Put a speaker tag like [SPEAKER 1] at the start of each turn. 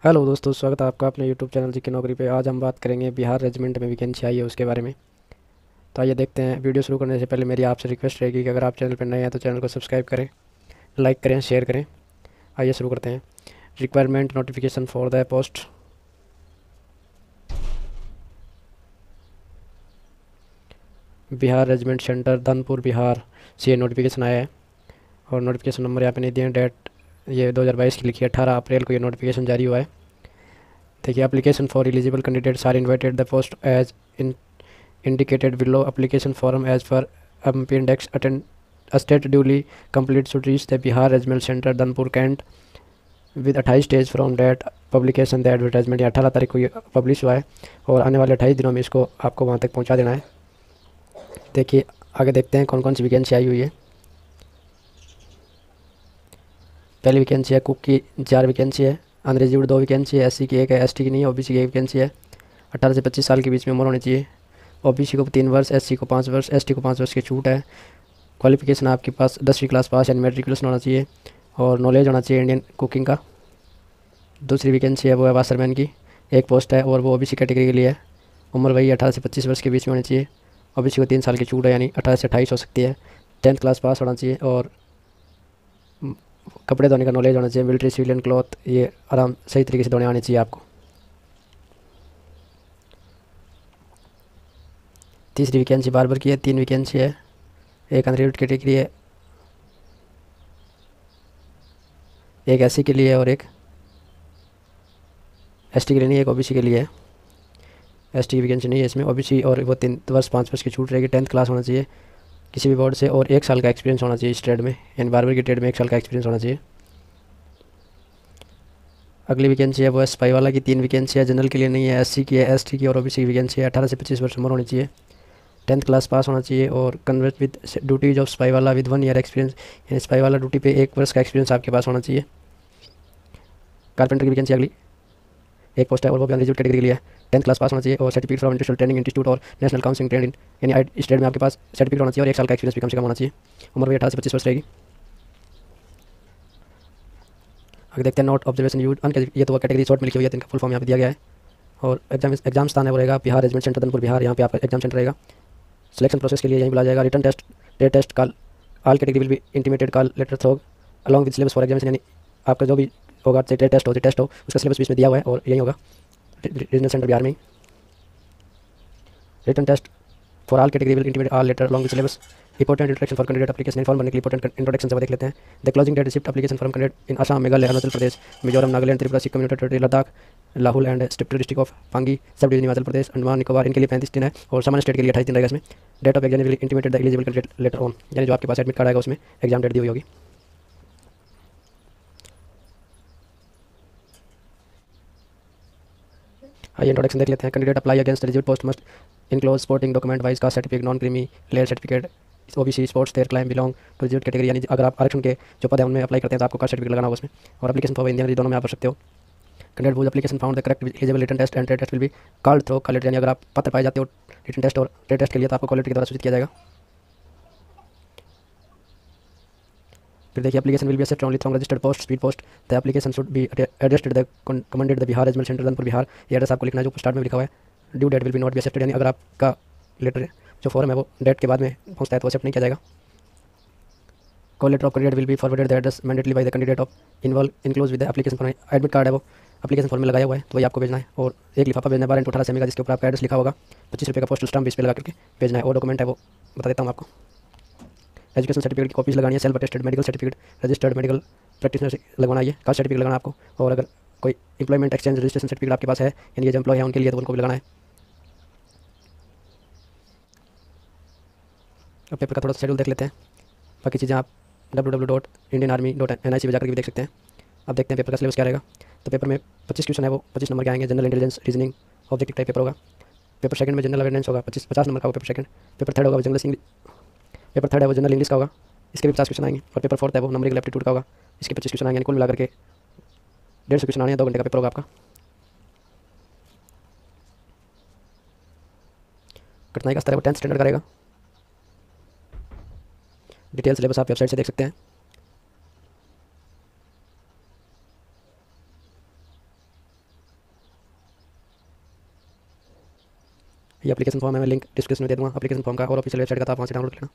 [SPEAKER 1] Hello दोस्तों, स्वागत है आपका अपने यूट्यूब चैनल जी की नौकरी पे। आज हम बात करेंगे बिहार रेजिमेंट में वैकेंसी आई है उसके बारे में। तो आइए देखते हैं। वीडियो शुरू करने से पहले मेरी आपसे रिक्वेस्ट रहेगी कि अगर आप चैनल पर नए हैं तो चैनल को सब्सक्राइब करें, लाइक करें, शेयर करें। आइए शुरू करते हैं। Requirement notification for the post. Bihar regiment centre Dhanpur Bihar से ये नोटिफिकेशन आया है और नोटिफिकेशन नंबर यहाँ पे नहीं दिए। डेट ये 2022 की लिखी है, 18 अप्रैल को ये नोटिफिकेशन जारी हुआ है। देखिए, application for eligible candidates are invited the post as in indicated below. Application form as per MP index attend a state duly complete should reach the Bihar Regional Center Danpur Kent with 28 days from that publication। the advertisement ये 18 तारीख को ये publish हुआ है और आने वाले 28 दिनों में इसको आपको वहाँ तक पहुँचा देना है। देखिए आगे देखते हैं कौन कौन सी वैकेंसी आई हुई है। पहली वैकेंसी है कुक की, 4 वैकेंसी है। अनरिजर्व्ड 2 वैकेंसी है। SC की 1 है, ST की नहीं है। OBC की 1 वैकेंसी है। 18 से 25 साल के बीच में उम्र होनी चाहिए। OBC को 3 वर्ष, SC को 5 वर्ष, ST को 5 वर्ष की छूट है। क्वालिफिकेशन आपके पास 10वीं क्लास पास यानी मेट्रिकुलेशन होना चाहिए और नॉलेज होना चाहिए इंडियन कुकिंग का। दूसरी वैकेंसी है वो है वाशरमैन की, 1 पोस्ट है और वो OBC कैटेगरी के लिए है। उम्र वही 18 से 25 वर्ष के बीच में होनी चाहिए। OBC को 3 साल की छूट है यानी 18 से 28 हो सकती है। 10th क्लास पास होना चाहिए और कपड़े धोने का नॉलेज होना चाहिए। मिलिट्री सिविलियन क्लॉथ ये आराम सही तरीके से धोने आने चाहिए आपको। तीसरी वैकेंसी बार्बर की है, 3 वैकेंसी है। एक अनरिजर्व्ड कैटेगरी है, एक SC के लिए और एक ST के लिए नहीं, एक OBC के लिए है। ST की वैकेंसी नहीं है इसमें। OBC और वो 3 वर्ष 5 वर्ष की छूट रहेगी। 10th क्लास होना चाहिए किसी भी बोर्ड से और 1 साल का एक्सपीरियंस होना चाहिए इस ट्रेड में, यानी बार्बर की ट्रेड में 1 साल का एक्सपीरियंस होना चाहिए। अगली वैकेंसी है वो है स्पाई वाला की, 3 वैकेंसी है। जनरल के लिए नहीं है, SC की है, ST की और OBC की वैकेंसी है। 18 से 25 वर्ष उम्र होनी चाहिए। 10th क्लास पास होना चाहिए और convert with duties of spy वाला विद 1 ईयर एक्सपीरियंस, यानी स्पाई वाला ड्यूटी पे 1 वर्ष का एक्सपीरियंस आपके पास होना चाहिए। कारपेंटर की वैकेंसी अगली, 1 पोस्ट है और वो भी अनरिजर्व्ड कैटेगरी के लिए है। 10th क्लास पास होना चाहिए और certificate from industrial training institute और नेशनल काउंसिलिंग ट्रेंड इन, यानी इस ट्रेड में आपके पास सर्टिफिकेट होना चाहिए और 1 साल का एक्सपीरियंस भी कम से कम होना चाहिए। उम्र भी 18 से 25 वर्ष रहेगी। आगे देखते हैं नोट ऑब्जर्वेशन यूज अन, ये तो कैटेगरी शॉर्ट में लिखी हुई है, इनका फुल फॉर्म यहाँ पे दिया गया है। और एग्जाम स्थान है वो रहेगा बिहार रेजिमेंट सेंटर धनपुर बिहार, यहाँ पे आपका एग्जाम सेंटर रहेगा। सिलेक्शन प्रोसेस के लिए यहीं बुलाया जाएगा। Written test, day test call, all category will be intimated call letter through along with syllabus for examination, यानी आपका जो भी होगा डे टेस्ट हो उसका सिलेबस बीच में दिया हुआ है और यही होगा रीजनल सेंटर बिहार में ही। Written test for all category will intimate all letter along with syllabus. Important introduction for candidate application form भरने के लिए इंपॉर्टेंट इंट्रोडक्शन से वो देख लेते हैं। The closing date receipt application form candidate in Assam, Meghalaya, Arunachal Pradesh, Mizoram, Nagaland, Tripura, Sikkim, united territory, Ladakh, Lahaul and state district of Pangi, sub division Himachal Pradesh, Andaman Nicobar, इनके लिए 35 दिन है और सामान्य स्टेट के लिए 28 दिन रहेगा इसमें। Date of exam will intimated the eligible candidate letter on, यानी जो आपके पास एडमिट कार्ड आएगा उसमें एग्जाम डेट दी हुई होगी। आइए इंट्रोडक्शन देख लेते हैं। Candidate apply against eligible post must enclose supporting document wise caste certificate, non creamy layer certificate, OBC supports their claim belong to reserved category, यानी अगर आप आरक्षण के जो पद है उनमें अप्लाई करते हैं तो आपको कास्ट सर्टिफिकेट लगाना होगा उसमें। और एप्लीकेशन फॉर इंडियन दोनों में आप भर सकते हो। Candidate whose application found the correct eligible written test and test will be called through college, यानी अगर आप पत्र पाए जाते हो रिटन टेस्ट और टेस्ट के लिए तो आपको कॉलेज के द्वारा सूचित किया जाएगा। फिर देखिए, application will be accepted only from registered post speed post. The application should be addressed the commanded the Bihar regiment centre Dhanpur Bihar, ये एड्रेस आपको लिखना है जो स्टार्ट में लिखा हुआ है। Due date will be not be accepted, यानी अगर आपका लेटर जो फॉर्म है वो डेट के बाद में पहुंचता है तो एक्सेप्ट नहीं किया जाएगा। Call letter of candidate will be forwarded the address mandatorily by the candidate of involve enclose with the application form. Admit card है वो एप्लीकेशन फॉर्म में लगाया हुआ है तो वही आपको भेजना है और एक लिफाफा भेजना है 12 × 18 सेमी का, जिसके ऊपर आपका एड्रेस लिखा होगा। 25 रुपये का पोस्टल स्टाम्प इस पे लगा करके भेजना है। और डॉक्यूमेंट है वो बता देता हूँ आपको। एजुकेशन सर्टिफिकेट की कॉपीज लगानी है, self attested medical certificate, registered medical practitioner लगवाना है, कास्ट सर्टिफिकेट लगाना है आपको। और अगर कोई इंप्लॉयमेंट एक्सचेंज रजिस्ट्रेशन सर्टिफिकेट आपके पास है, यानी ये जो एम्प्लॉय है उनके लिए तो उनको भी लगाना है। अब पेपर का थोड़ा सा शेड्यूल देख लेते हैं। बाकी चीज़ें आप www.indianarmy.nic पे जाकर भी देख सकते हैं। अब देखते हैं पेपर का सिलेबस क्या रहेगा। तो पेपर में 25 क्वेश्चन है वो 25 नंबर के आएंगे। General intelligence, reasoning, objective type paper होगा। पेपर सेकंड में जनरल अवेयरनेस होगा, 50 नंबर का होगा पेपर सेकंड। पेपर थर्ड होगा वो पेपर थर्ड है वो जनरल इंग्लिश का होगा, इसके भी 50 क्वेश्चन आएंगे। और पेपर फोर्थ है वो नंबरिकल एप्टीट्यूड का होगा, इसके 25 क्वेश्चन आएंगे। कुल मिलाकर के 150 क्वेश्चन आने हैं। 2 घंटे का पेपर होगा आपका। कठिनाई का स्तर है वो 10th स्टैंडर्ड का रहेगा। डिटेल सिलेबस आप वेबसाइट से देख सकते हैं। ये एप्लीकेशन फॉर्म है, मैं लिंक डिस्क्रिप्शन में दे दूँगा एप्लीकेशन फॉर्म का और ऑफिशियल वेबसाइट का, तो आप वहाँ से डाउनलोड लेना।